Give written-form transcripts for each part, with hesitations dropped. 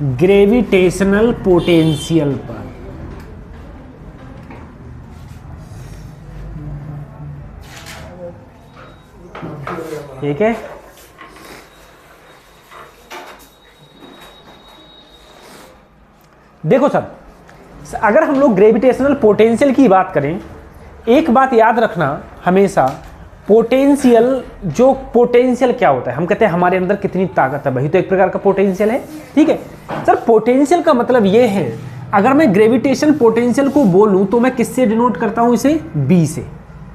Gravitational potential पर। ठीक है, देखो सर, अगर हम लोग ग्रेविटेशनल पोटेंशियल की बात करें, एक बात याद रखना हमेशा, पोटेंशियल, जो पोटेंशियल क्या होता है, हम कहते हैं हमारे अंदर कितनी ताकत है, वही तो एक प्रकार का पोटेंशियल है। ठीक है सर, पोटेंशियल का मतलब ये है, अगर मैं ग्रेविटेशन पोटेंशियल को बोलूं तो मैं किससे डिनोट करता हूं इसे, बी से।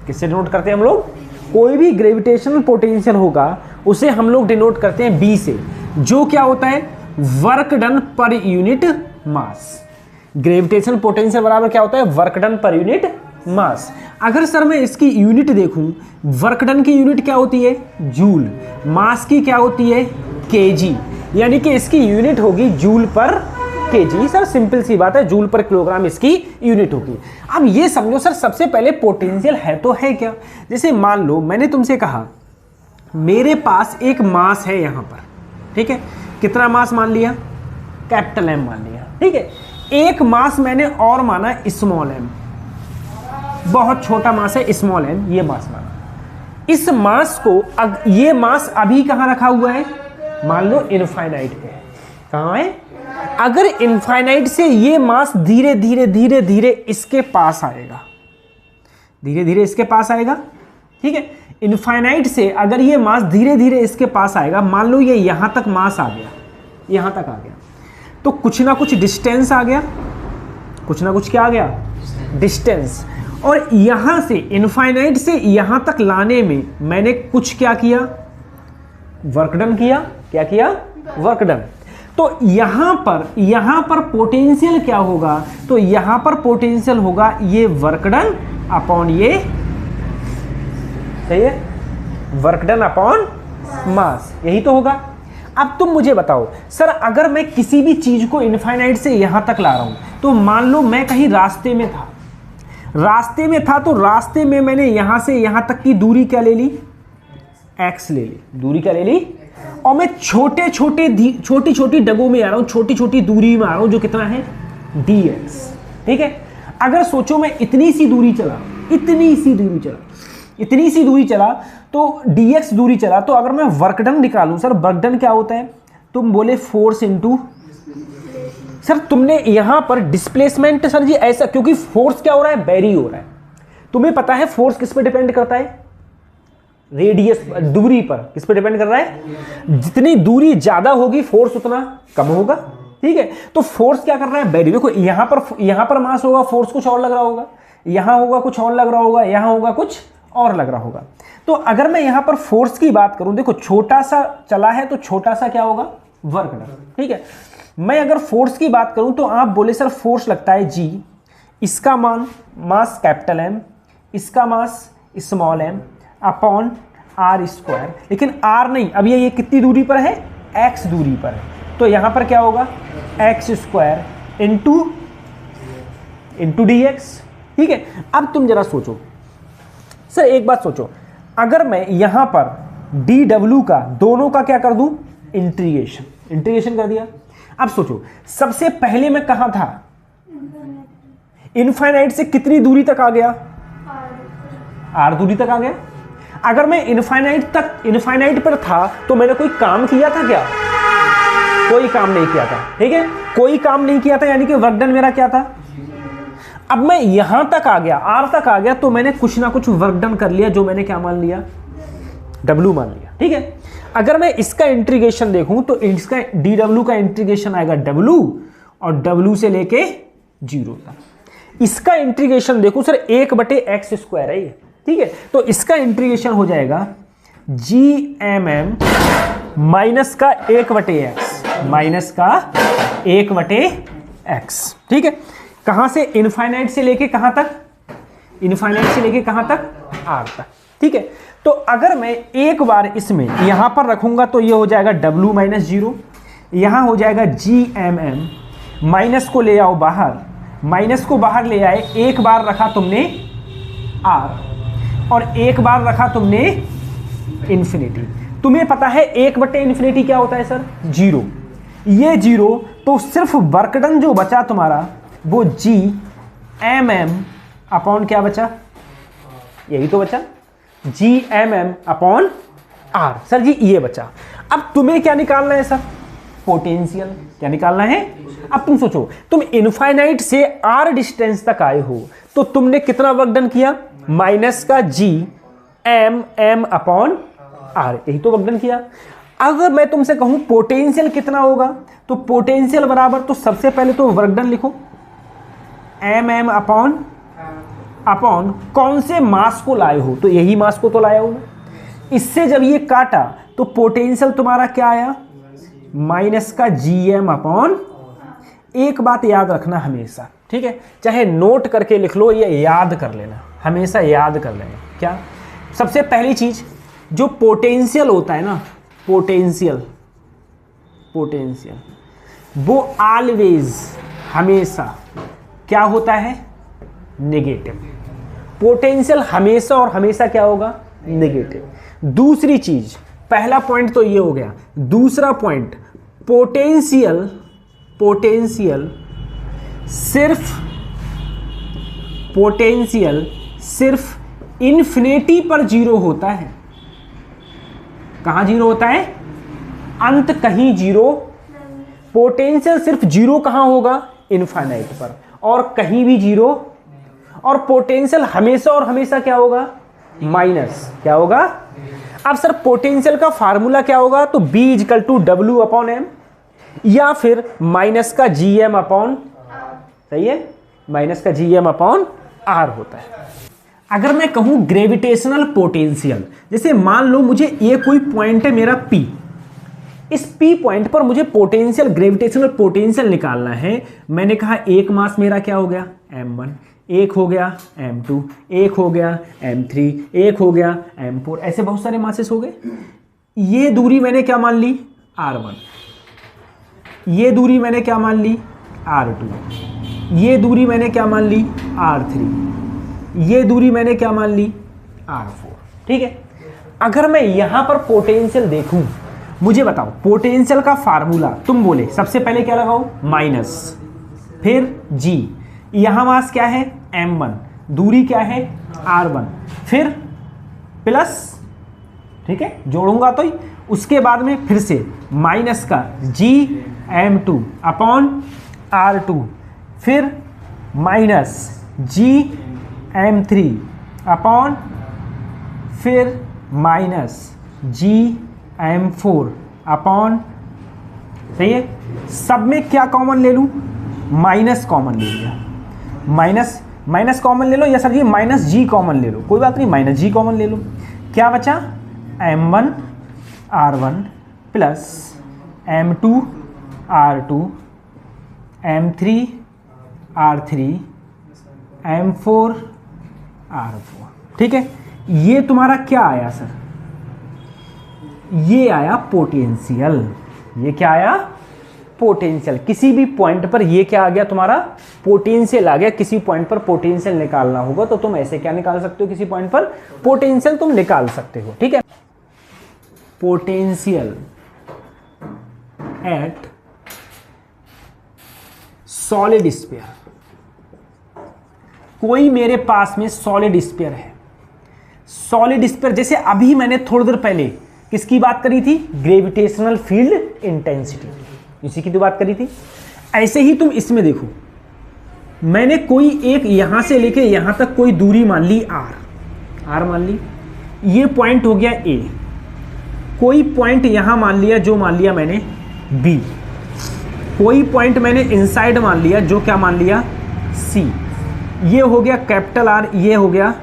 किससे डिनोट करते हैं हम लोग, कोई भी ग्रेविटेशनल पोटेंशियल होगा उसे हम लोग डिनोट करते हैं बी से, जो क्या होता है, work done per unit mass. Gravitational potential बराबर क्या होता है, work done per unit mass. अगर सर मैं इसकी यूनिट देखूं, वर्क डन की यूनिट क्या होती है, जूल, मास की क्या होती है, केजी, यानी कि इसकी यूनिट होगी जूल पर केजी। सर सिंपल सी बात है, जूल पर किलोग्राम इसकी यूनिट होगी। अब ये समझो सर, सबसे पहले पोटेंशियल है तो है क्या, जैसे मान लो मैंने तुमसे कहा मेरे पास एक मास है यहां पर, ठीक है, कितना मास मान लिया, कैपिटल एम मान लिया। ठीक है, एक मास मैंने और माना स्मॉल एम, बहुत छोटा मास है स्मॉल एम, ये मास माना। इस मास को ये मास अभी कहां रखा हुआ है, मान लो इनफाइनाइट पे, कहां है, अगर इनफाइनाइट से ये मास धीरे धीरे धीरे धीरे इसके पास आएगा, धीरे धीरे इसके पास आएगा। ठीक है, इनफाइनाइट से अगर ये मास धीरे धीरे इसके पास आएगा, मान लो ये यहां तक मास आ गया, यहां तक आ गया, तो कुछ ना कुछ डिस्टेंस आ गया, कुछ ना कुछ क्या आ गया, डिस्टेंस। और यहां से इनफाइनाइट से यहां तक लाने में मैंने कुछ क्या किया, वर्क डन किया। क्या किया, वर्क डन। तो यहां पर पोटेंशियल क्या होगा, तो यहां पर पोटेंशियल होगा ये वर्क डन अपॉन ये, सही है, वर्क डन अपॉन मास, यही तो होगा। अब तुम मुझे बताओ सर, अगर मैं किसी भी चीज को इनफाइनाइट से यहां तक ला रहा हूं, तो मान लो मैं कहीं रास्ते में था, तो रास्ते में मैंने यहां से यहां तक की दूरी क्या ले ली, x ले ली, दूरी क्या ले ली, और मैं छोटी छोटी डगों में आ रहा हूं, छोटी छोटी दूरी में आ रहा हूं, जो कितना है, dx। ठीक है, अगर सोचो मैं इतनी सी दूरी चला, तो dx दूरी चला, तो अगर मैं वर्क डन निकालूं, सर वर्क डन क्या होता है, तुम बोले फोर्स इनटू, सर तुमने यहां पर डिस्प्लेसमेंट, सर जी ऐसा, क्योंकि फोर्स क्या हो रहा है, वेरी हो रहा है। तुम्हें पता है फोर्स किस पे डिपेंड करता है, रेडियस, दूरी पर। किस पे डिपेंड कर रहा है, जितनी दूरी ज्यादा होगी फोर्स उतना कम होगा। ठीक है, तो फोर्स क्या कर रहा है, वेरी। देखो यहां पर मास होगा, फोर्स कुछ और लग रहा होगा, यहां होगा कुछ और लग रहा होगा, यहां होगा कुछ और लग रहा होगा। तो अगर मैं यहां पर फोर्स की बात करूं, देखो छोटा सा चला है, तो छोटा सा क्या होगा, वर्क डन। ठीक है, मैं अगर फोर्स की बात करूं, तो आप बोले सर फोर्स लगता है G, इसका मास कैपिटल M, इसका mass small m upon r square, लेकिन r नहीं, अब ये कितनी दूरी पर है, x दूरी पर है, तो यहां पर क्या होगा, x स्क्वायर इंटू dx। ठीक है, अब तुम जरा सोचो सर, एक बात सोचो, अगर मैं यहां पर dw का, दोनों का क्या कर दूं, इंटीग्रेशन कर दिया। अब सोचो, सबसे पहले मैं कहां था, इनफाइनाइट से कितनी दूरी तक आ गया, r दूरी तक आ गया। अगर मैं इनफाइनाइट पर था, तो मैंने कोई काम किया था क्या, कोई काम नहीं किया था। ठीक है, कोई काम नहीं किया था, यानी कि वर्क डन मेरा क्या था। अब मैं यहां तक आ गया, r तक आ गया, तो मैंने कुछ ना कुछ वर्क डन कर लिया, जो मैंने क्या मान लिया, w मान लिया। ठीक है, अगर मैं इसका इंटीग्रेशन देखूं, तो इसका dw का इंटीग्रेशन आएगा w, और w से लेके 0 तक। इसका इंटीग्रेशन देखूं सर, 1/x स्क्वायर है ये। ठीक है, तो इसका इंटीग्रेशन हो जाएगा gmm माइनस का 1/x। ठीक है, कहां से, इनफाइनाइट से लेके कहां तक, r तक। ठीक है, तो अगर मैं एक बार इसमें यहां पर रखूंगा, तो ये हो जाएगा w माइनस 0, यहां हो जाएगा gmm, माइनस को ले आओ बाहर, माइनस को बाहर ले आए, एक बार रखा तुमने r और एक बार रखा तुमने इन्फिनिटी। तुम्हें पता है 1/∞ क्या होता है सर, 0। ये 0, तो सिर्फ वर्क डन जो बचा तुम्हारा वो जी एम एम अपॉन क्या बचा, यही तो बचा, G M M upon R. Sir ji ये बचा। अब तुम्हें क्या निकालना है सर, पोटेंशियल। क्या निकालना है? अब तुम सोचो, तुम इनफाइनाइट से आर डिस्टेंस तक आए हो तो तुमने कितना वर्क डन किया, माइनस का G M M upon R, यही तो वर्क डन किया। अगर मैं तुमसे कहूं पोटेंशियल कितना होगा, तो पोटेंशियल बराबर, तो सबसे पहले तो वर्क डन लिखो, एम एम अपॉन कौन से मास को लाए हो, तो यही मास को तो लाया हूं। इससे जब ये काटा तो पोटेंशियल तुम्हारा क्या आया, माइनस का जी एम अपॉन। एक बात याद रखना हमेशा, ठीक है, चाहे नोट करके लिख लो या याद कर लेना, हमेशा याद कर लेना। क्या? सबसे पहली चीज, जो पोटेंशियल होता है ना, पोटेंशियल वो ऑलवेज, हमेशा क्या होता है, नेगेटिव। पोटेंशियल हमेशा और हमेशा क्या होगा, नेगेटिव। दूसरी चीज, पहला पॉइंट तो ये हो गया। दूसरा पॉइंट, पोटेंशियल सिर्फ इन्फिनिटी पर जीरो होता है। कहां जीरो होता है, अंत कहीं जीरो। पोटेंशियल सिर्फ जीरो कहां होगा, इनफाइनाइट पर, और कहीं भी जीरो। और पोटेंशियल हमेशा और हमेशा क्या होगा, माइनस। क्या होगा? अब सर पोटेंशियल का फार्मूला क्या होगा, तो B is equal to W upon M, या फिर माइनस का जी एम अपॉन, सही है, माइनस का जी एम अपॉन आर होता है। अगर मैं कहूं ग्रेविटेशनल पोटेंशियल, जैसे मान लो मुझे ये कोई पॉइंट है मेरा P, इस P पॉइंट पर मुझे पोटेंशियल, ग्रेविटेशनल पोटेंशियल निकालना है। मैंने कहा एक मास मेरा क्या हो गया, m1, एक हो गया m2, एक हो गया m3, एक हो गया m4, ऐसे बहुत सारे मासेस हो गए। ये दूरी मैंने क्या मान ली, r1, ये दूरी मैंने क्या मान ली, r2, ये दूरी मैंने क्या मान ली, r3, ये दूरी मैंने क्या मान ली, r4। ठीक है, अगर मैं यहां पर पोटेंशियल देखूं, मुझे बताओ पोटेंशियल का फार्मूला, तुम बोले सबसे पहले क्या लगाओ, माइनस, फिर g, यहां मास क्या है, m1, दूरी क्या है, r1, फिर प्लस, ठीक है, जोड़ूंगा तो ही, उसके बाद में फिर से माइनस का g m2 अपॉन r2, फिर माइनस g m3 अपॉन, फिर माइनस g m4 अपॉन, सही है। सब में क्या कॉमन ले लूं, माइनस कॉमन ले लिया, माइनस कॉमन ले लो, या सर जी माइनस जी कॉमन ले लो, कोई बात नहीं, माइनस जी कॉमन ले लो। क्या बचा, m1 r1 plus m2 r2 m3 r3 m4 r4। ठीक है, ये तुम्हारा क्या आया सर, ये आया पोटेंशियल। ये क्या आया, पोटेंशियल। किसी भी पॉइंट पर ये क्या आ गया, तुम्हारा पोटेंशियल आ गया। किसी पॉइंट पर पोटेंशियल निकालना होगा तो तुम ऐसे क्या निकाल सकते हो, किसी पॉइंट पर पोटेंशियल तुम निकाल सकते हो। ठीक है, पोटेंशियल एट सॉलिड स्फीयर। कोई मेरे पास में सॉलिड स्फीयर है, सॉलिड स्फीयर, जैसे अभी मैंने थोड़ी देर पहले किसकी बात करी थी, ग्रेविटेशनल फील्ड इंटेंसिटी, इसी की तो बात करी थी। ऐसे ही तुम इसमें देखो, मैंने कोई एक यहां से लेके यहां तक कोई दूरी मान ली r मान ली, ये पॉइंट हो गया A। कोई पॉइंट यहां मान लिया, जो मान लिया मैंने B। कोई पॉइंट मैंने इनसाइड मान लिया, जो क्या मान लिया C। ये हो गया कैपिटल R, ये हो गया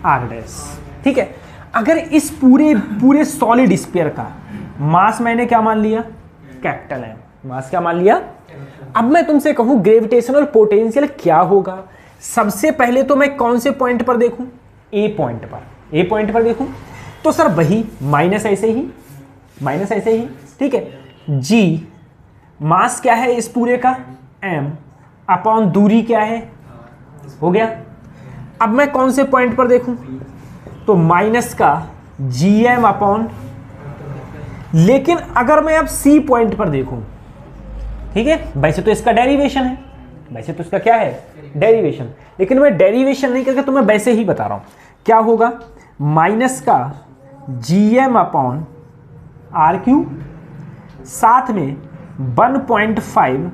R डैश। ठीक है, अगर इस पूरे सॉलिड स्फीयर का मास मैंने क्या मान लिया, कैपिटल M, मास क्या मान लिया। अब मैं तुमसे कहूं ग्रेविटेशनल पोटेंशियल क्या होगा, सबसे पहले तो मैं कौन से पॉइंट पर देखूं, A पॉइंट पर देखूं, तो सर वही माइनस ऐसे ही। ठीक है, G मास क्या है इस पूरे का, M अपॉन दूरी क्या है, हो गया। अब मैं कौन से पॉइंट पर देखूं, तो माइनस का gm अपॉन, लेकिन अगर मैं अब C पॉइंट पर देखूं ठीक है, वैसे तो इसका डेरिवेशन है, वैसे तो इसका क्या है, डेरिवेशन, लेकिन मैं डेरिवेशन नहीं करके तुम्हें वैसे ही बता रहा हूं। क्या होगा, माइनस का GM अपॉन RQ साथ में 1.5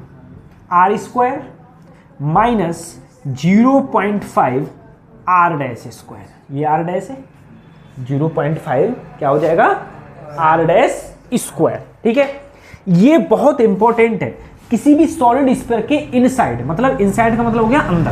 R² minus 0.5 R dash square, ये R डैश है, 0.5 क्या हो जाएगा, R डैश स्क्वायर। ठीक है, ये बहुत इंपॉर्टेंट है किसी भी सॉलिड स्फीयर के इनसाइड, मतलब इनसाइड का मतलब हो गया अंदर।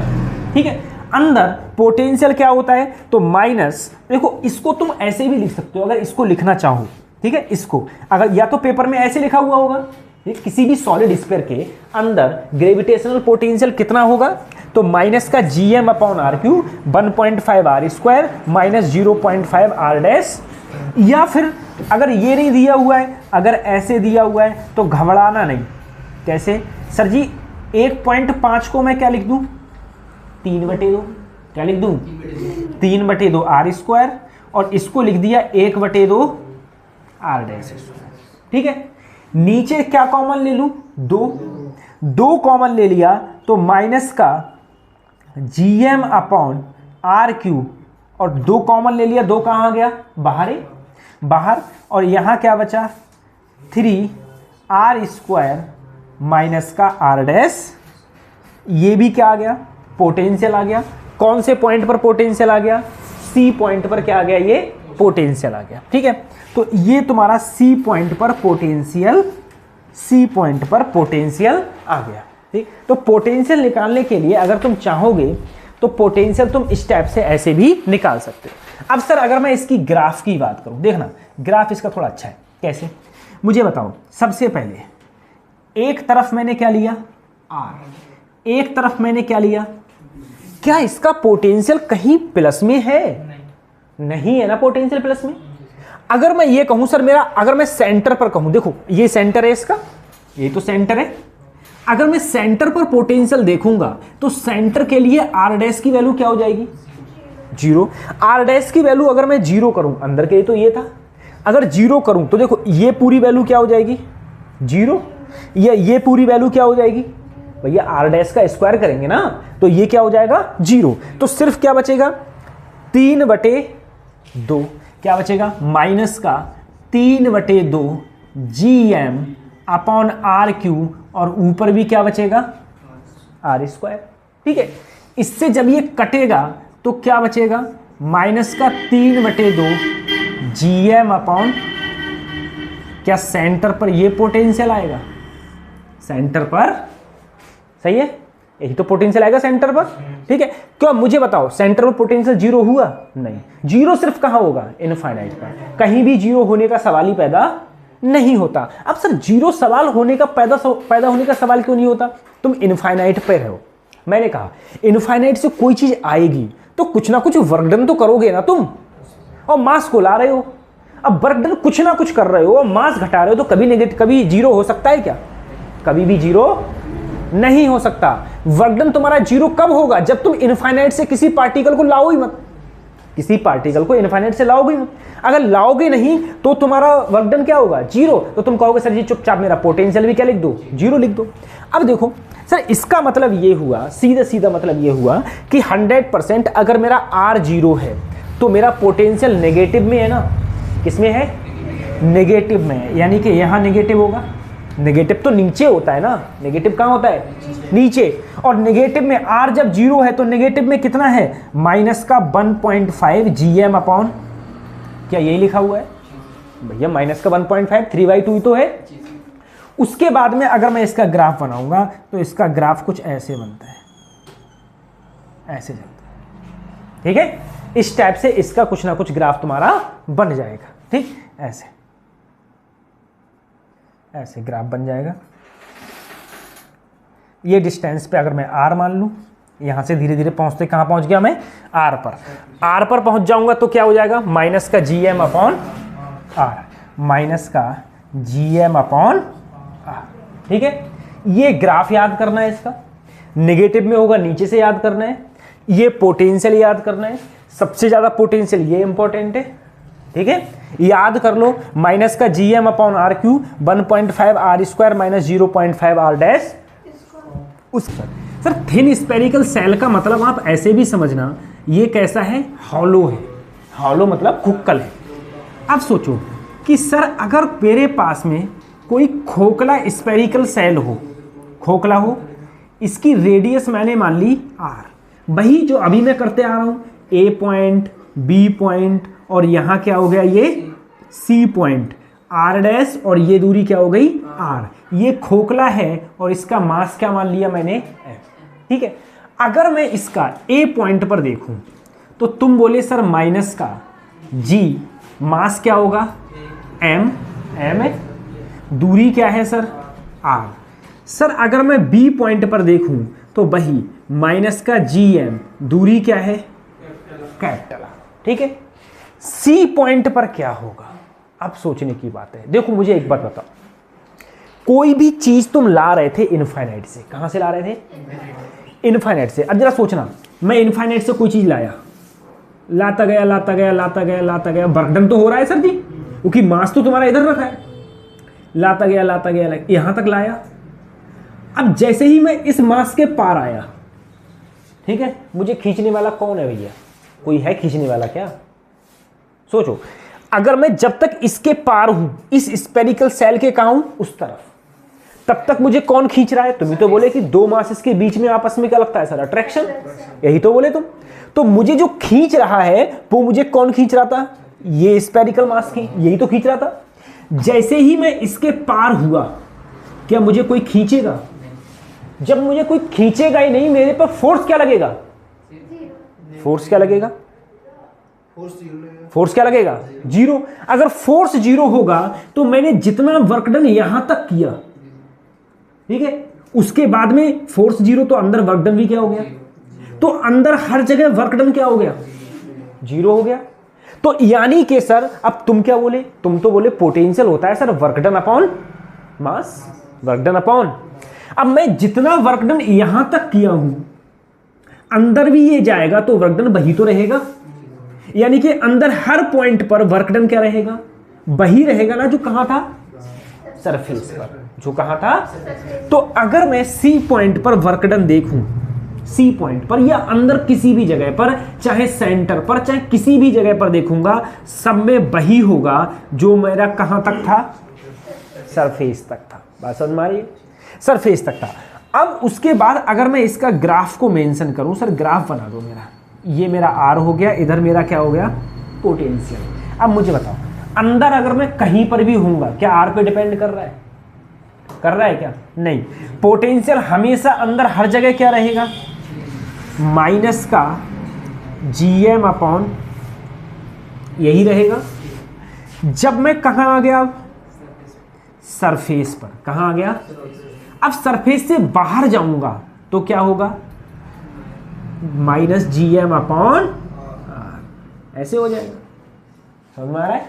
ठीक है, अंदर पोटेंशियल क्या होता है, तो माइनस, देखो इसको तुम ऐसे भी लिख सकते हो अगर इसको लिखना चाहो। ठीक है, इसको अगर या तो पेपर में ऐसे लिखा हुआ होगा, किसी भी सॉलिड स्फीयर के अंदर ग्रेविटेशनल पोटेंशियल कितना होगा, तो माइनस का GM upon RQ 1.5 R² minus 0.5 R dash, या फिर अगर ये नहीं दिया हुआ है, अगर ऐसे दिया हुआ है तो घबराना नहीं। कैसे सर जी, 1.5 को मैं क्या लिख दूं, 3/2, क्या लिख दूं, 3/2 R², और इसको लिख दिया 1/2 R डैश स्क्वायर। ठीक है, नीचे क्या कॉमन ले लूं, 2 कॉमन ले लिया तो माइनस का GM अपॉन RQ, और 2 कॉमन ले लिया, 2 कहाँ गया, बाहर, और यहां क्या बचा, 3 R² माइनस का R डैश, ये भी क्या आ गया, पोटेंशियल आ गया। कौन से पॉइंट पर पोटेंशियल आ गया, C पॉइंट पर क्या आ गया, ये पोटेंशियल आ गया। ठीक है, तो ये तुम्हारा C पॉइंट पर पोटेंशियल आ गया। ठीक, तो पोटेंशियल निकालने के लिए अगर तुम चाहोगे तो पोटेंशियल तुम इस टाइप से ऐसे भी निकाल सकते हो। अब सर अगर मैं इसकी ग्राफ की बात करूं, देखना ग्राफ इसका थोड़ा अच्छा है, कैसे मुझे बताओ। सबसे पहले एक तरफ मैंने क्या लिया, R, एक तरफ मैंने क्या लिया, क्या इसका पोटेंशियल कहीं प्लस में है, नहीं है ना पोटेंशियल प्लस में। अगर मैं ये कहूं सर मेरा, अगर मैं सेंटर पर कहूं, देखो ये सेंटर है इसका, ये तो सेंटर है, अगर मैं सेंटर पर पोटेंशियल देखूंगा तो सेंटर के लिए R डैश की वैल्यू क्या हो जाएगी, 0। R डैश की वैल्यू अगर मैं 0 करूं, अंदर के लिए तो ये था, अगर 0 करूं तो देखो ये पूरी वैल्यू क्या हो जाएगी, 0, या ये पूरी वैल्यू क्या हो जाएगी, भैया R डैश का स्क्वायर करेंगे ना तो ये क्या हो जाएगा, 0। तो सिर्फ क्या बचेगा, 3/2, क्या बचेगा, माइनस का 3/2 GM अपॉन RQ, और ऊपर भी क्या बचेगा, R²। ठीक है, इससे जब ये कटेगा तो क्या बचेगा, माइनस का 3/2 GM अपॉन, क्या सेंटर पर ये पोटेंशियल आएगा, सेंटर पर, सही है, यही तो पोटेंशियल आएगा सेंटर पर। ठीक है, क्यों मुझे बताओ, सेंटर पर पोटेंशियल 0 हुआ, नहीं, 0 सिर्फ कहां होगा, इनफाइनाइट पर, कहीं भी 0 होने का सवाल ही पैदा नहीं होता। अब सर 0 सवाल होने का पैदा होने का सवाल क्यों नहीं होता, तुम इनफाइनाइट पर हो, मैंने कहा इनफाइनाइट से कोई चीज आएगी तो कुछ ना कुछ वर्क डन तो करोगे ना तुम, और मास को ला रहे हो, अब वर्क डन कुछ ना कुछ कर रहे हो और मास घटा रहे हो, तो कभी नेगेटिव, कभी 0 हो सकता है क्या, कभी भी 0 नहीं हो सकता। वर्क डन तुम्हारा 0 कब होगा, जब तुम इनफाइनाइट से किसी पार्टिकल को लाओ ही मत, किसी पार्टिकल को इनफाइनाइट से लाओगे मत। अगर लाओगे नहीं तो तुम्हारा वर्क डन क्या होगा, 0। तो तुम कहोगे सर जी चुपचाप मेरा पोटेंशियल भी क्या लिख दो, 0 लिख दो। अब देखो सर इसका मतलब ये हुआ, सीधा मतलब ये हुआ कि 100% अगर मेरा R 0 है तो मेरा पोटेंशियल नेगेटिव में है ना, किसमें है, नेगेटिव में है, यानी कि यहां नेगेटिव होगा। नेगेटिव तो नीचे होता है ना, नेगेटिव कहां होता है, नीचे, और नेगेटिव में R जब 0 है तो नेगेटिव में कितना है, माइनस का 1.5 GM अपॉन, क्या यही लिखा हुआ है भैया, माइनस का 1.5, 3/2 तो है। उसके बाद में अगर मैं इसका ग्राफ बनाऊंगा तो इसका ग्राफ कुछ ऐसे बनता है, ऐसे चलता है। ठीक है, इस टाइप से इसका कुछ ना कुछ ग्राफ तुम्हारा बन जाएगा। ठीक, ऐसे ऐसे ग्राफ बन जाएगा। ये डिस्टेंस पे अगर मैं R मान लूं, यहां से धीरे धीरे पहुंचते कहां पहुंच गया मैं, R पर, R पर पहुंच जाऊंगा तो क्या हो जाएगा, माइनस का GM अपॉन R, माइनस का GM अपॉन R। ठीक है, ये ग्राफ याद करना है, इसका नेगेटिव में होगा, नीचे से याद करना है। ये पोटेंशियल याद करना है, सबसे ज्यादा पोटेंशियल ये इंपॉर्टेंट है। ठीक है, याद कर लो, माइनस का G M upon R cube 1.5 R square minus 0.5 R dash उस सर थिन स्पेरिकल सेल का मतलब आप ऐसे भी समझना, ये कैसा है, हॉलो है, हॉलो मतलब खुक्कल है। अब सोचो कि सर अगर मेरे पास में कोई खोखला स्पेरिकल सेल हो, खोखला हो, इसकी रेडियस मैंने मान ली आर, वही जो अभी मैं करते आ रहा हूं, ए पॉइंट, बी पॉइंट, और यहां क्या हो गया ये सी पॉइंट, आर डैश, और ये दूरी क्या हो गई आर। ये खोखला है और इसका मास क्या मान लिया मैंने एम, ठीक है। अगर मैं इसका ए पॉइंट पर देखूं तो तुम बोले सर माइनस का जी, मास क्या होगा एम, एम है, दूरी क्या है सर आर। सर अगर मैं बी पॉइंट पर देखूं तो वही माइनस का जी एम, दूरी क्या है कैपिटल आर, ठीक है। सी पॉइंट पर क्या होगा, अब सोचने की बात है। देखो मुझे एक बात बताओ, कोई भी चीज तुम ला रहे थे इनफाइनाइट से, कहां से ला रहे थे, इनफाइनाइट से। अब जरा सोचना, मैं इनफाइनाइट से कोई चीज लाया, लाता गया लाता गया लाता गया लाता गया, वर्क डन तो हो रहा है सर जी, क्योंकि मास तो तुम्हारा इधर रखा है, लाता गया लाता गया यहां तक लाया। अब जैसे ही मैं इस मास के पार आया, ठीक है, मुझे खींचने वाला कौन है भैया, कोई है खींचने वाला क्या, सोचो। अगर मैं जब तक इसके पार हूं, इस स्पेरिकल सेल के कहां हूं, उस तरफ, तब तक मुझे कौन खींच रहा है, तुम ही तो बोले कि दो मासेस के बीच में आपस में क्या लगता है सर, अट्रैक्शन, यही तो बोले तुम। तो मुझे जो खींच रहा है वो मुझे कौन खींच रहा था, ये स्पेरिकल मास की, यही तो खींच रहा था। जैसे ही मैं इसके पार हुआ, क्या मुझे कोई खींचेगा, जब मुझे कोई खींचेगा ही नहीं, मेरे पर फोर्स क्या लगेगा, फोर्स क्या लगेगा, फोर्स क्या लगेगा, जीरो। अगर फोर्स जीरो होगा तो मैंने जितना वर्क डन यहां तक किया, ठीक है, उसके बाद में फोर्स जीरो, तो अंदर वर्क डन भी क्या हो गया, तो अंदर हर जगह वर्क डन क्या हो गया, जीरो हो गया। तो यानी कि सर अब तुम क्या बोले, तुम तो बोले पोटेंशियल होता है sir work done upon mass, work done upon. अब मैं जितना वर्क डन यहां तक किया हूं, अंदर भी ये जाएगा तो वर्क डन वही तो रहेगा, यानी कि अंदर हर पॉइंट पर वर्क डन क्या रहेगा, वही रहेगा ना जो कहां था, सरफेस पर, जो कहां था। तो अगर मैं सी पॉइंट पर वर्क डन देखूं, सी पॉइंट पर या अंदर किसी भी जगह पर, चाहे सेंटर पर चाहे किसी भी जगह पर देखूंगा, सब में वही होगा जो मेरा कहां तक था, सरफेस तक था। बात समझ में आ रही है, सरफेस तक था। अब उसके बाद अगर मैं इसका ग्राफ को मेंशन करूं, सर ग्राफ बना दो मेरा, ये मेरा आर हो गया, इधर मेरा क्या हो गया, पोटेंशियल। अब मुझे बताओ, अंदर अगर मैं कहीं पर भी हूंगा, क्या आर पे डिपेंड कर रहा है, कर रहा है क्या, नहीं। पोटेंशियल हमेशा अंदर हर जगह क्या रहेगा, माइनस का जी एम अपॉन यही रहेगा। जब मैं कहां आ गया, सरफेस पर, कहां आ गया, अब सरफेस से बाहर जाऊंगा तो क्या होगा, minus G M upon R, ऐसे हो जाएगा, समझ में आ रहा है।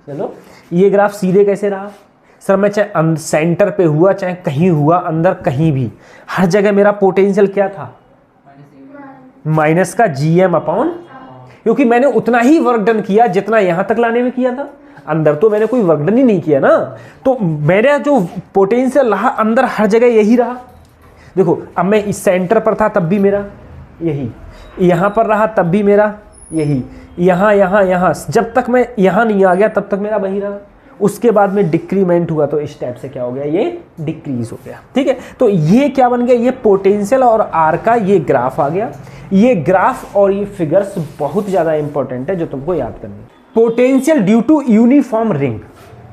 चलो ये ग्राफ सीधे कैसे रहा, सर मैं चाहे सेंटर पे हुआ चाहे कहीं हुआ, अंदर कहीं भी, हर जगह मेरा पोटेंशियल क्या था, माइनस का जी एम अपॉन, क्योंकि मैंने उतना ही वर्क डन किया जितना यहां तक लाने में किया था, अंदर तो मैंने कोई वर्क डन ही नहीं किया ना। तो मेरा जो पोटेंशियल रहा अंदर हर जगह यही रहा। देखो अब मैं इस सेंटर पर था तब भी मेरा यही, यहां पर रहा तब भी मेरा यही, यहां यहां यहां, जब तक मैं यहां नहीं आ गया तब तक मेरा वही रहा। उसके बाद में डिक्रीमेंट हुआ तो इस टाइप से क्या हो गया, ये डिक्रीज हो गया, ठीक है। तो ये क्या बन गया, ये पोटेंशियल और आर का ये ग्राफ आ गया। ये ग्राफ और ये फिगर्स बहुत ज्यादा इंपॉर्टेंट है जो तुमको याद करनी है। Potential due to uniform ring,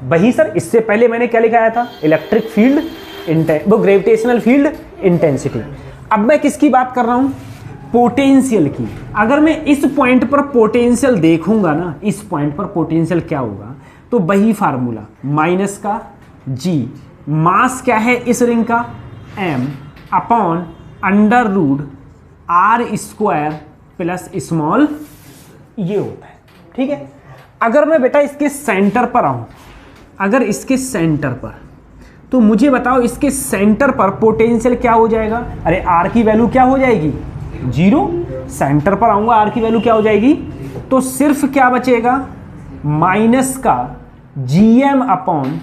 वही सर इससे पहले मैंने क्या लिखाया था, इलेक्ट्रिक फील्ड, वो ग्रेविटेशनल फील्ड इंटेंसिटी। अब मैं किसकी बात कर रहा हूं, पोटेंशियल की। अगर मैं इस पॉइंट पर पोटेंशियल देखूंगा ना, इस पॉइंट पर पोटेंशियल क्या होगा, तो वही फार्मूला, माइनस का जी, मास क्या है इस रिंग का, m upon under root R square plus small, ये होता है, ठीक है। अगर मैं बेटा इसके सेंटर पर आऊं, अगर इसके सेंटर पर, तो मुझे बताओ इसके सेंटर पर पोटेंशियल क्या हो जाएगा, अरे आर की वैल्यू क्या हो जाएगी, जीरो। सेंटर पर आऊंगा आर की वैल्यू क्या हो जाएगी, तो सिर्फ क्या बचेगा, माइनस का GM अपॉन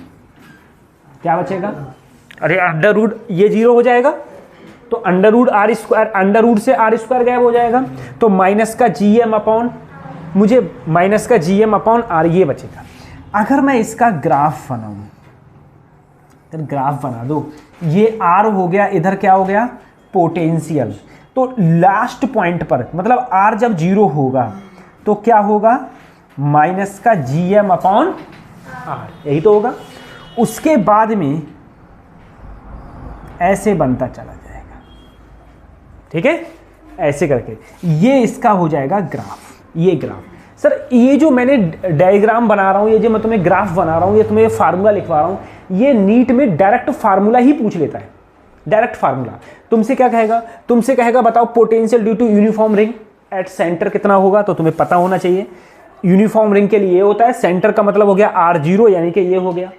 क्या बचेगा, अरे अंडर रूट, ये 0 हो जाएगा तो under root R square, under root से आर स्क्वायर गायब हो जाएगा, तो माइनस का GM अपॉन, मुझे माइनस का GM अपॉन आर ये बचेगा। अगर मैं इसका ग्राफ बनाऊं, तो ग्राफ बना दो, ये आर हो गया, इधर क्या हो गया पोटेंशियल, तो लास्ट पॉइंट पर मतलब आर जब 0 होगा तो क्या होगा माइनस का GM अपॉन आर, यही तो होगा। उसके बाद में ऐसे बनता चला जाएगा, ठीक है, ऐसे करके ये इसका हो जाएगा ग्राफ, ये ग्राफ। सर ये जो मैंने डायग्राम बना रहा हूं, ये जो मैं तुम्हें ग्राफ बना रहा हूं, ये तुम्हें फार्मूला लिखवा रहा हूं, ये नीट में डायरेक्ट फार्मूला ही पूछ लेता है, डायरेक्ट फार्मूला। तुमसे क्या कहेगा, तुमसे कहेगा बताओ potential due to uniform ring at centre कितना होगा, तो तुम्हें पता होना चाहिए यूनिफॉर्म रिंग के लिए ये होता है, सेंटर का मतलब हो गया R0 यानी कि ये हो गया।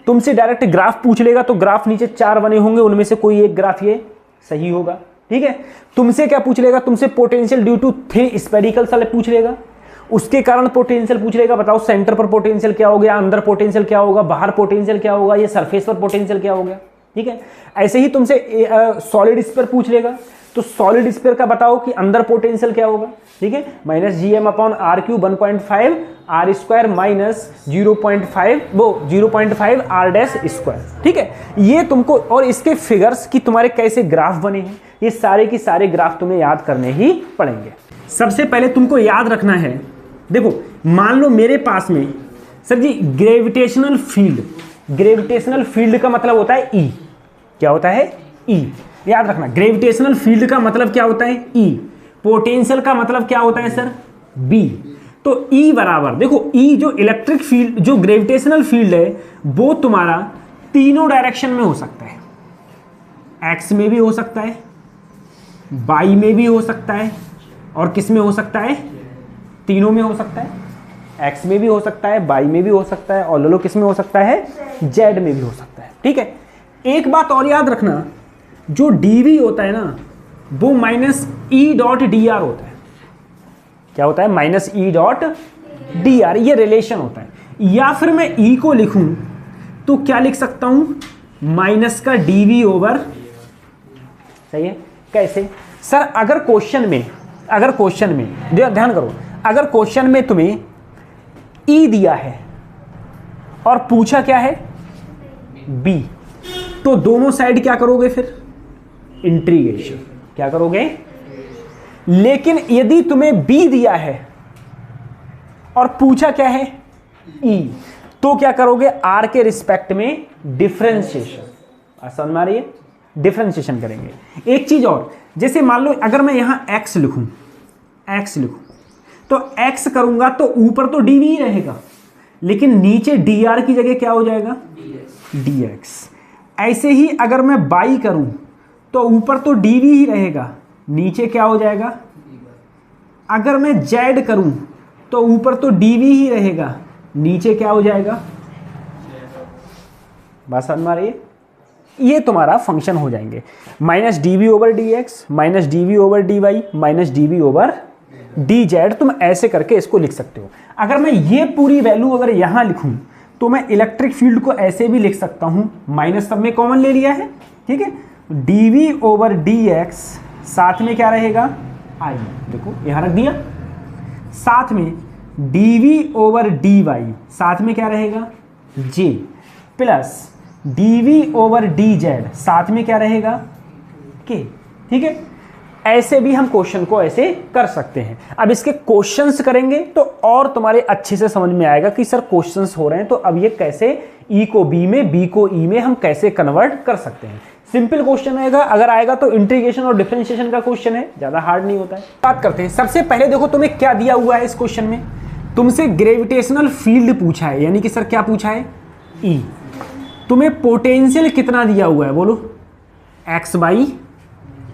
तुमसे डायरेक्ट ग्राफ पूछ लेगा तो ग्राफ नीचे 4 बने होंगे, उनमें से कोई एक ग्राफ ये सही होगा, ठीक है। तुमसे क्या पूछ लेगा, तुमसे potential due to thin spherical shell पूछ लेगा, उसके कारण पोटेंशियल पूछ लेगा, बताओ सेंटर पर पोटेंशियल क्या हो गया, अंदर पोटेंशियल क्या होगा, बाहर पोटेंशियल क्या होगा, ये सरफेस पर पोटेंशियल क्या हो गया, ठीक है। ऐसे ही तुमसे सॉलिड स्फीयर पूछ लेगा, तो सॉलिड स्फीयर का बताओ कि अंदर पोटेंशियल क्या होगा, ठीक है, minus GM upon R cube 1.5 R square minus 0.5 वो 0.5 आर डैश स्क्वायर, ठीक है। ये तुमको, और इसके फिगर्स की तुम्हारे कैसे ग्राफ बने हैं, ये सारे की सारे ग्राफ तुम्हें याद करने ही पड़ेंगे। सबसे पहले तुमको याद रखना है, देखो मान लो मेरे पास में सर जी ग्रेविटेशनल फील्ड, ग्रेविटेशनल फील्ड का मतलब होता है E, क्या होता है E, याद रखना ग्रेविटेशनल फील्ड का मतलब क्या होता है E, पोटेंशियल का मतलब क्या होता है सर B। तो E बराबर, देखो E जो इलेक्ट्रिक फील्ड, जो ग्रेविटेशनल फील्ड है वो तुम्हारा तीनों डायरेक्शन में हो सकता है, X में भी हो सकता है, Y में भी हो सकता है, और किस में हो सकता है, तीनों में हो सकता है, X में भी हो सकता है, Y में भी हो सकता है, और लो किस में हो सकता है, Z में भी हो सकता है, ठीक है। एक बात और याद रखना, जो dV होता है ना वो माइनस E डॉट dr होता है, क्या होता है माइनस E डॉट dr, ये रिलेशन होता है। या फिर मैं E को लिखूं तो क्या लिख सकता हूं माइनस का dV ओवर, सही है, कैसे सर, अगर क्वेश्चन में, अगर क्वेश्चन में ध्यान करो, अगर क्वेश्चन में तुम्हें E दिया है और पूछा क्या है B, तो दोनों साइड क्या करोगे फिर इंटीग्रेशन, क्या करोगे। लेकिन यदि तुम्हें B दिया है और पूछा क्या है E, तो क्या करोगे R के रिस्पेक्ट में डिफरेंशिएशन, समझ में आ रही है, डिफरेंशिएशन करेंगे। एक चीज और, जैसे मान लो अगर मैं यहां X लिखूं, X लिखूं तो X करूंगा तो ऊपर तो dV ही रहेगा, लेकिन नीचे dr की जगह क्या हो जाएगा dx। ऐसे ही अगर मैं Y करूं तो ऊपर तो dV ही रहेगा, नीचे क्या हो जाएगा, अगर मैं Z करूं तो ऊपर तो dV ही रहेगा, नीचे क्या हो जाएगा, बात समझ में आ रही है। ये तुम्हारा फंक्शन हो जाएंगे minus dV over dx, minus dV over dy, minus dV over dz। तुम ऐसे करके इसको लिख सकते हो। अगर मैं ये पूरी वैल्यू अगर यहां लिखूं तो मैं इलेक्ट्रिक फील्ड को ऐसे भी लिख सकता हूं, माइनस सब में कॉमन ले लिया है, ठीक है, dV ओवर dx साथ में क्या रहेगा I, देखो यहां रख दिया, साथ में dV ओवर dy साथ में क्या रहेगा J, plus dV over dz साथ में क्या रहेगा K, ठीक है। ऐसे भी हम क्वेश्चन को ऐसे कर सकते हैं। अब इसके क्वेश्चंस करेंगे तो और तुम्हारे अच्छे से समझ में आएगा कि सर क्वेश्चंस हो रहे हैं तो अब ये कैसे E को B में, B को E में हम कैसे कन्वर्ट कर सकते हैं। सिंपल क्वेश्चन आएगा, अगर आएगा तो इंटीग्रेशन और डिफरेंशिएशन का क्वेश्चन है, ज्यादा हार्ड नहीं होता है। बात करते हैं, सबसे पहले देखो तुम्हें क्या दिया हुआ है इस क्वेश्चन में, तुमसे ग्रेविटेशनल फील्ड पूछा है, यानी कि सर क्या पूछा है E। तुम्हें पोटेंशियल कितना दिया हुआ है बोलो एक्स बाई,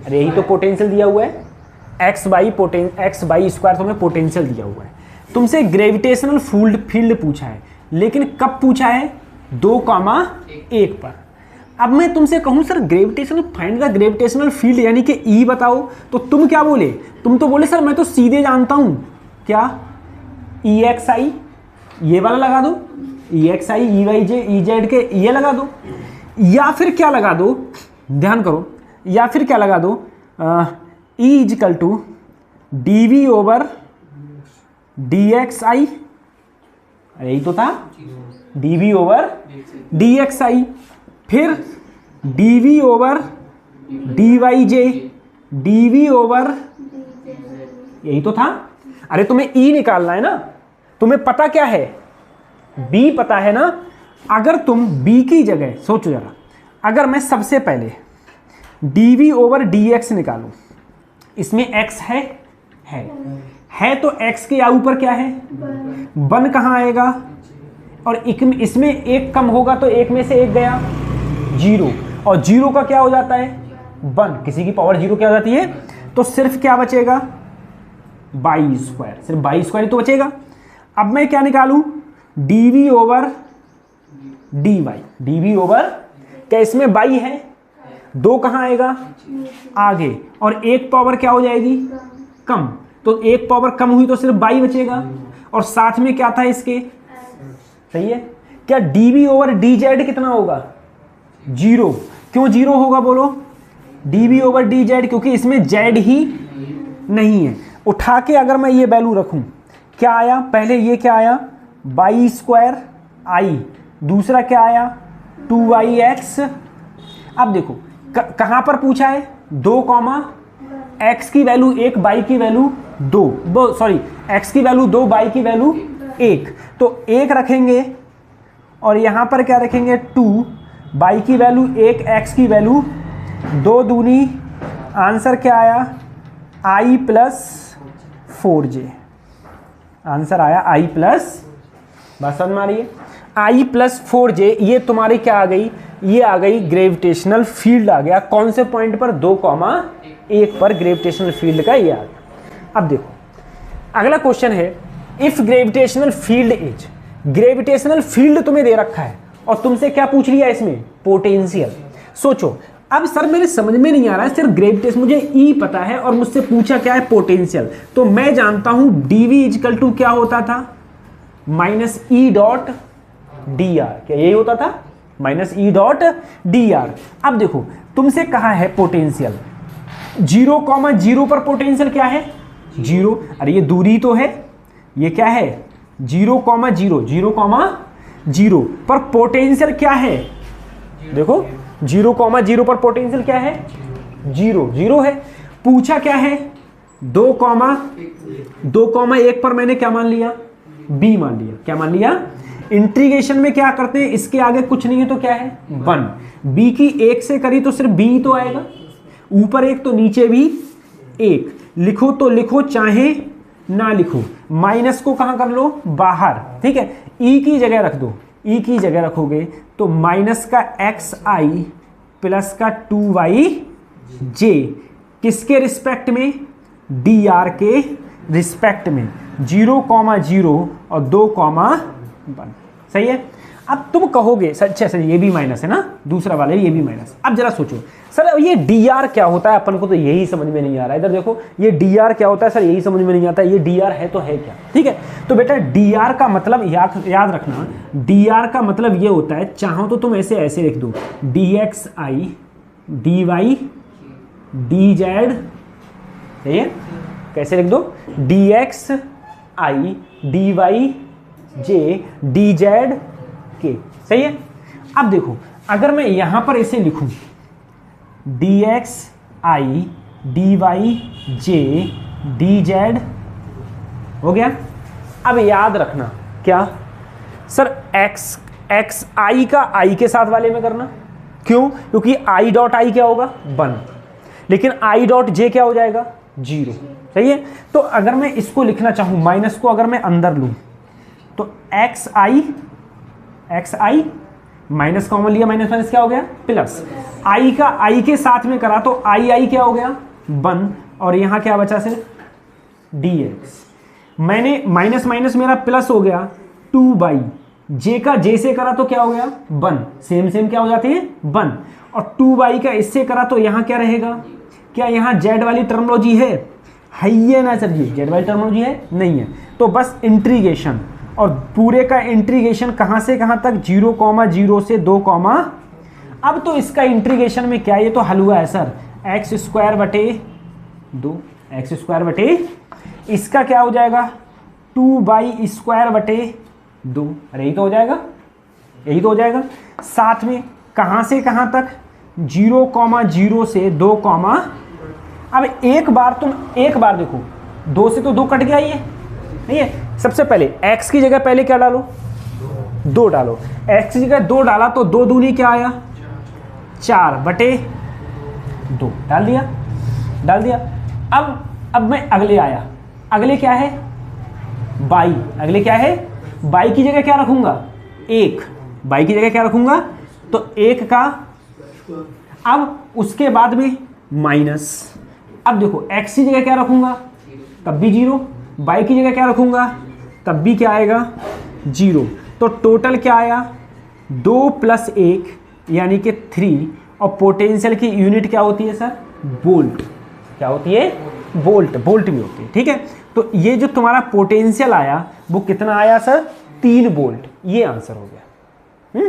अरे यही तो पोटेंशियल दिया हुआ है, एक्स बाई स्क्वायर तुम्हें पोटेंशियल दिया हुआ है। तुमसे ग्रेविटेशनल फील्ड पूछा है, लेकिन कब पूछा है 2,1 पर। अब मैं तुमसे कहूं sir gravitational find the gravitational field यानी कि ई बताओ, तो तुम क्या बोले, तुम तो बोले सर मैं तो सीधे जानता हूं क्या EXI ये वाला लगा दो, ई एक्स आई ई वाई जे ई जेड के ये लगा दो, या फिर क्या लगा दो, ध्यान करो, या फिर क्या लगा दो, E equal to D V over D X I, यही तो था, D V over D X I, फिर D V over D Y J D V over, यही तो था। अरे तुम्हें ई निकालना है ना, तुम्हें पता क्या है, बी पता है ना। अगर तुम बी की जगह सोचो जरा, अगर मैं सबसे पहले D V over D X निकालूं, इसमें एक्स है तो एक्स के ऊपर क्या है, वन कहाँ आएगा, और इसमें एक कम होगा तो एक में से एक गया, जीरो, और जीरो का क्या हो जाता है, वन, किसी की पावर जीरो क्या हो जाती है, तो सिर्फ क्या बचेगा, बाई स्क्वायर, सिर्फ बाई स्क्वायर तो बचेगा। अब मैं क्या निकालूं, D V over D Y, D V over, क्या इसमें बाई है, दो कहाँ आएगा, आगे, और एक पावर क्या हो जाएगी, कम, तो एक पावर कम हुई तो सिर्फ बाई बचेगा, और साथ में क्या था इसके, सही है। क्या D V over D Z कितना होगा, जीरो, क्यों जीरो होगा बोलो, D V over D Z, क्योंकि इसमें जेड ही नहीं है। उठा के अगर मैं ये वैल्यू रखूं, क्या आया, पहले ये क्या आया, बाई स्क्वायर आई, दूसरा क्या आया, 2y(x). अब देखो कहां पर पूछा है, 2 कॉमा एक्स की वैल्यू 1, बाई की वैल्यू 2, सॉरी एक्स की वैल्यू 2, बाई की वैल्यू 1, तो 1 रखेंगे और यहां पर क्या रखेंगे, 2, बाई की वैल्यू 1, एक्स की वैल्यू 2 दूनी, आंसर क्या आया, i प्लस 4j, आंसर आया i प्लस, बात समझ में आ रही है, i प्लस 4j, ये तुम्हारी क्या आ गई, ये आ गई ग्रेविटेशनल फील्ड आ गया, कौन से पॉइंट पर, 2,1 पर ग्रेविटेशनल फील्ड का ये आ गया। अब देखो अगला क्वेश्चन है, if gravitational field is, gravitational field तुम्हें दे रखा है और तुमसे क्या पूछ लिया इसमें, पोटेंशियल। सोचो अब सर मेरे समझ में नहीं आ रहा है, सिर्फ ग्रेविटेशन मुझे ई पता है और मुझसे पूछा क्या है, पोटेंशियल, तो मैं जानता हूं डीवी इजकल टू क्या होता था, minus E dot D R, क्या यही होता था, minus E dot D R. अब देखो तुमसे कहा है पोटेंशियल, 0,0 पर पोटेंशियल क्या है, 0, अरे ये दूरी तो है, ये क्या है 0,0, 0,0 पर पोटेंशियल क्या है, देखो 0,0 पर पोटेंशियल क्या है, 0 है। पूछा क्या है, 2,1 पर मैंने क्या मान लिया, b मान लिया, क्या मान लिया। इंटीग्रेशन में क्या करते हैं, इसके आगे कुछ नहीं है तो क्या है 1, b की 1 से करी तो सिर्फ b तो आएगा, ऊपर 1 तो नीचे भी 1, लिखो तो लिखो चाहे ना लिखो, माइनस को कहां कर लो, बाहर, ठीक है, e की जगह रख दो, e की जगह रखोगे तो माइनस का xi प्लस का 2yj, किसके रिस्पेक्ट में, dr के रिस्पेक्ट में, 0,0 और 2,1, सही है। अब तुम कहोगे सर, अच्छा सर ये भी माइनस है ना, दूसरा वाला ये भी माइनस। अब जरा सोचो सर ये dr क्या होता है, अपन को तो यही समझ में नहीं आ रहा है। इधर देखो ये dr क्या होता है, सर यही समझ में नहीं आता, ये dr है तो है क्या, ठीक है। तो बेटा dr का मतलब याद रखना, dr का मतलब ये होता है, चाहो तो तुम ऐसे लिख दो, dxi dy dz, सही है, कैसे लिख दो, dxi dy dz के, सही है। अब देखो अगर मैं यहां पर इसे लिखूं, dxi dyj dz, हो गया। अब याद रखना क्या सर, xi का i के साथ वाले में करना, क्यों, क्योंकि i डॉट i क्या होगा 1, लेकिन i डॉट j क्या हो जाएगा 0, सही है। तो अगर मैं इसको लिखना चाहूं, माइनस को अगर मैं अंदर लूं तो xi माइनस कॉमन लिया, माइनस माइनस क्या हो गया प्लस, i का i के साथ में करा तो i क्या हो गया 1, और यहां क्या बचा सिर्फ dx, मैंने माइनस माइनस मेरा प्लस हो गया 2 j का j से करा तो क्या हो गया 1, सेम क्या हो जाते हैं 1, और 2 का इससे करा तो यहां क्या रहेगा, क्या यहां z वाली टर्मिनोलॉजी है ही है ना सर जी, z वाली टर्मिनोलॉजी है नहीं है, तो बस इंटीग्रेशन और पूरे का इंटीग्रेशन कहाँ से कहाँ तक, 0,0 से 2, अब तो इसका इंटीग्रेशन में क्या, ये तो हल हुआ है सर, एक्स स्क्वायर बटे 2, एक्स स्क्वायर बटे, इसका क्या हो जाएगा 2y स्क्वायर बटे 2, अरे यही तो हो जाएगा, यही तो हो जाएगा। साथ में कहाँ से कहाँ तक, 0,0 से 2, अब एक बार देखो 2 से तो 2 कट गया, ये नहीं है। सबसे पहले x की जगह पहले क्या डालो, 2 डालो, x की जगह 2 डाला तो 2 दूनी क्या आया 4 बटे 2, डाल दिया। अब मैं अगले आया, अगले क्या है y, अगले क्या है y की जगह क्या रखूंगा 1, y की जगह क्या रखूंगा तो 1 का, अब उसके बाद में माइनस, अब देखो x की जगह क्या रखूंगा तब भी 0, y की जगह क्या रखूंगा तब भी क्या आएगा 0, तो टोटल क्या आया 2 + 1 यानी कि 3, और पोटेंशियल की यूनिट क्या होती है सर वोल्ट, क्या होती है वोल्ट में होती है, ठीक है। तो ये जो तुम्हारा पोटेंशियल आया वो कितना आया सर 3 वोल्ट, ये आंसर हो गया।